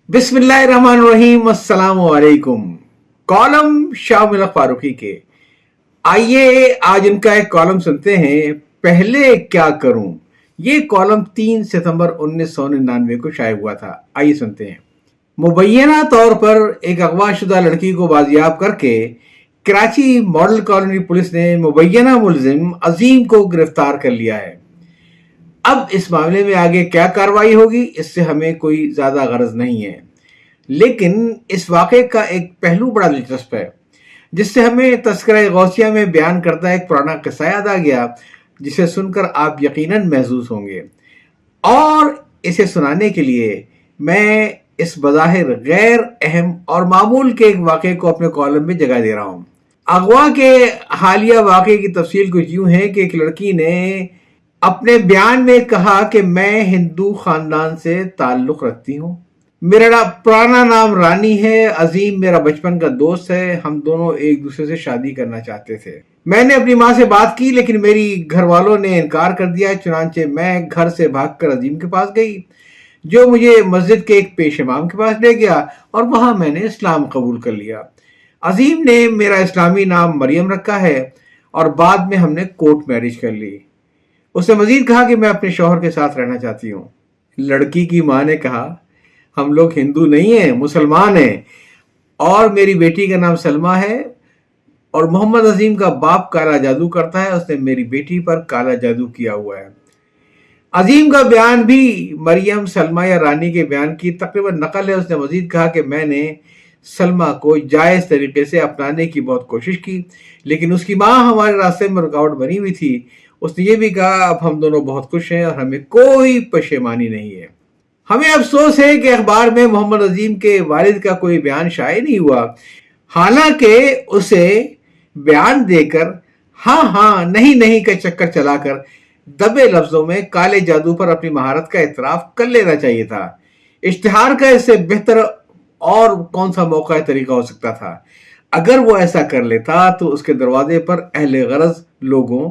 बिस्मिल्लाहिर्रहमानिर्रहीम, अस्सलाम वालेकुम। कॉलम शाह मिल्क फारूकी के। आइए आज इनका एक कॉलम सुनते हैं, पहले क्या करूं। ये कॉलम 3 सितंबर 1999 को शाये हुआ था। आइए सुनते हैं। मुबैना तौर पर एक अगवाशुदा लड़की को बाजियाब करके कराची मॉडल कॉलोनी पुलिस ने मुबैना मुलजिम अजीम को गिरफ्तार कर लिया है। अब इस मामले में आगे क्या कार्रवाई होगी इससे हमें कोई ज्यादा गरज नहीं है, लेकिन इस वाक़े का एक पहलू बड़ा दिलचस्प है जिससे हमें तस्करा गौसिया में बयान करता एक पुराना किस्सा याद आ गया, जिसे सुनकर आप यकीनन महसूस होंगे। और इसे सुनाने के लिए मैं इस बज़ाहिर गैर अहम और मामूल के एक वाक़े को अपने कॉलम में जगह दे रहा हूँ। अगवा के हालिया वाक़े की तफसील कुछ यूं है कि एक लड़की ने अपने बयान में कहा कि मैं हिंदू खानदान से ताल्लुक रखती हूँ, मेरा पुराना नाम रानी है, अजीम मेरा बचपन का दोस्त है, हम दोनों एक दूसरे से शादी करना चाहते थे। मैंने अपनी माँ से बात की लेकिन मेरी घर वालों ने इनकार कर दिया। चुनांचे मैं घर से भागकर अजीम के पास गई, जो मुझे मस्जिद के एक पेश इमाम के पास ले गया और वहां मैंने इस्लाम कबूल कर लिया। अजीम ने मेरा इस्लामी नाम मरियम रखा है और बाद में हमने कोर्ट मैरिज कर ली। उसने मजीद कहा कि मैं अपने शौहर के साथ रहना चाहती हूँ। लड़की की माँ ने कहा, हम लोग हिंदू नहीं हैं, मुसलमान हैं, और मेरी बेटी का नाम सलमा है और मोहम्मद अजीम का बाप काला जादू करता है, उसने मेरी बेटी पर काला जादू किया हुआ है। अजीम का बयान भी मरियम, सलमा या रानी के बयान की तकरीबन नकल है। उसने मजीद कहा कि मैंने सलमा को जायज़ तरीके से अपनाने की बहुत कोशिश की, लेकिन उसकी माँ हमारे रास्ते में रुकावट बनी हुई थी। उसने ये भी कहा, अब हम दोनों बहुत खुश हैं और हमें कोई पशेमानी नहीं है। हमें अफसोस है कि अखबार में मोहम्मद अजीम के वालिद का कोई बयान शाये नहीं हुआ, हालांकि उसे बयान देकर हाँ हाँ नहीं नहीं का चक्कर चलाकर दबे लफ्जों में काले जादू पर अपनी महारत का इतराफ कर लेना चाहिए था। इश्तिहार का इससे बेहतर और कौन सा मौका तरीका हो सकता था। अगर वो ऐसा कर लेता तो उसके दरवाजे पर अहले गरज लोगों,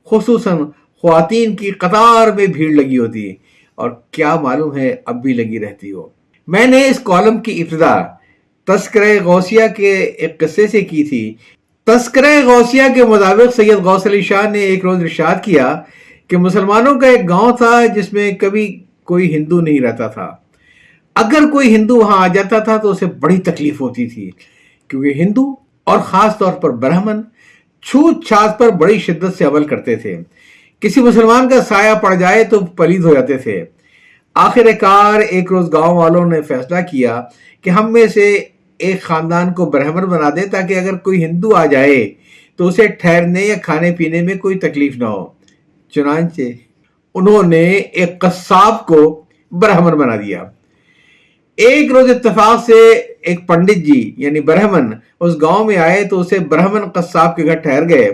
खुसूसन ख्वातीन की कतार में भीड़ लगी होती, और क्या मालूम है अब भी लगी रहती हो। मैंने इस कॉलम की इब्तिदा तस्करे गौसिया के एक किस्से से की थी। तस्करे गौसिया के मुताबिक सैयद गौस अली शाह ने एक रोज इरशाद किया कि मुसलमानों का एक गांव था जिसमें कभी कोई हिंदू नहीं रहता था। अगर कोई हिंदू वहां आ जाता था तो उसे बड़ी तकलीफ होती थी, क्योंकि हिंदू और खास तौर पर ब्राह्मण छूत छात पर बड़ी शिद्दत से अमल करते थे। किसी मुसलमान का साया पड़ जाए तो पलीद हो जाते थे। आखिरकार एक रोज गांव वालों ने फैसला किया कि हम में से एक खानदान को ब्राह्मण बना दे, ताकि अगर कोई हिंदू आ जाए तो उसे ठहरने या खाने पीने में कोई तकलीफ ना हो। चुनांचे उन्होंने एक कस्साब को ब्राह्मण बना दिया। एक रोज इत्तेफाक से एक पंडित जी यानी ब्राह्मण उस गांव में आए तो उसे ब्राह्मण कस्साब के घर ठहर गए।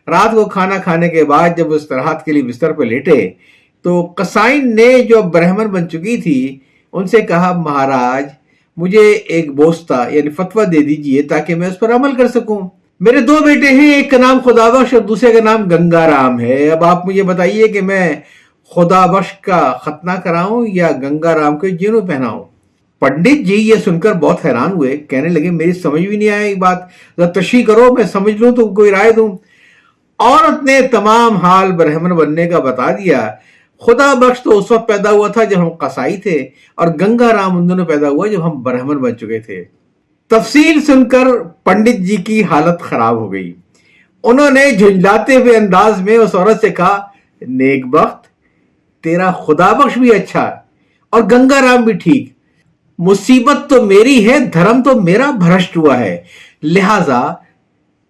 रात को खाना खाने के बाद जब उस राहत के लिए बिस्तर पर लेटे तो कसाइन ने, जो ब्राह्मण बन चुकी थी, उनसे कहा, महाराज मुझे एक बोस्ता यानी फतवा दे दीजिए ताकि मैं उस पर अमल कर सकूं। मेरे दो बेटे हैं, एक का नाम खुदाबख्श और दूसरे का नाम गंगाराम है। अब आप मुझे बताइए कि मैं खुदाबख्श का खतना कराऊं या गंगाराम को जीनू पहनाऊं। पंडित जी ये सुनकर बहुत हैरान हुए, कहने लगे, मेरी समझ भी नहीं आई बात, तशरीह करो, मैं समझ लूं तो कोई राय दूं। औरत ने तमाम हाल ब्राह्मण बनने का बता दिया। खुदा बख्श तो उस वक्त पैदा हुआ था जब हम कसाई थे, और गंगाराम उन दोनों पैदा हुआ जब हम ब्राह्मण बन चुके थे। तफसील सुनकर पंडित जी की हालत खराब हो गई। उन्होंने झुंझलाते हुए अंदाज में उस औरत से कहा, नेक बख्त, तेरा खुदा बख्श भी अच्छा और गंगाराम भी ठीक, मुसीबत तो मेरी है, धर्म तो मेरा भ्रष्ट हुआ है, लिहाजा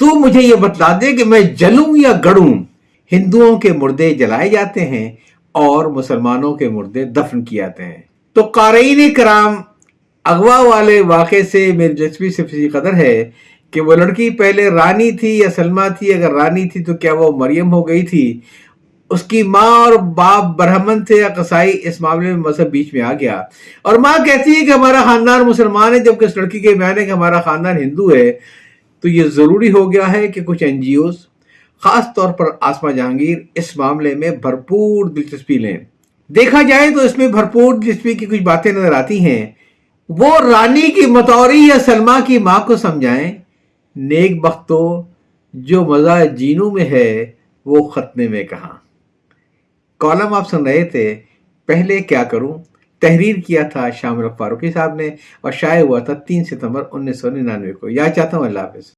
तू मुझे यह बतला दे कि मैं जलूं या गड़ूं। हिंदुओं के मुर्दे जलाए जाते हैं और मुसलमानों के मुर्दे दफन किए जाते हैं। तो क़ारीन कराम, अगवा वाले वाक़े से मेरी दिलचस्पी सिर्फ इसी कदर है कि वो लड़की पहले रानी थी या सलमा थी। अगर रानी थी तो क्या वो मरियम हो गई थी? उसकी माँ और बाप ब्राह्मण थे या कसाई? इस मामले में मजहब बीच में आ गया और माँ कहती है कि हमारा खानदान मुसलमान है, जबकि इस लड़की के बयान है कि हमारा खानदान हिंदू है। तो ये जरूरी हो गया है कि कुछ एनजीओ, खास तौर पर आसमा जहांगीर, इस मामले में भरपूर दिलचस्पी लें। देखा जाए तो इसमें भरपूर दिलचस्पी की कुछ बातें नजर आती हैं, وہ رانی کی متوری یا سلما کی ماں کو سمجھائیں، نیک بختو جو مزہ جینوں میں ہے وہ ختنے میں کہاں۔ کالم آپ سن رہے تھے پہلے کیا کروں، تحریر کیا تھا شاہ ملک فاروقی صاحب نے، اور شائع ہوا تھا 3 ستمبر 1999 کو۔ یاد چاہتا ہوں، اللہ حافظ۔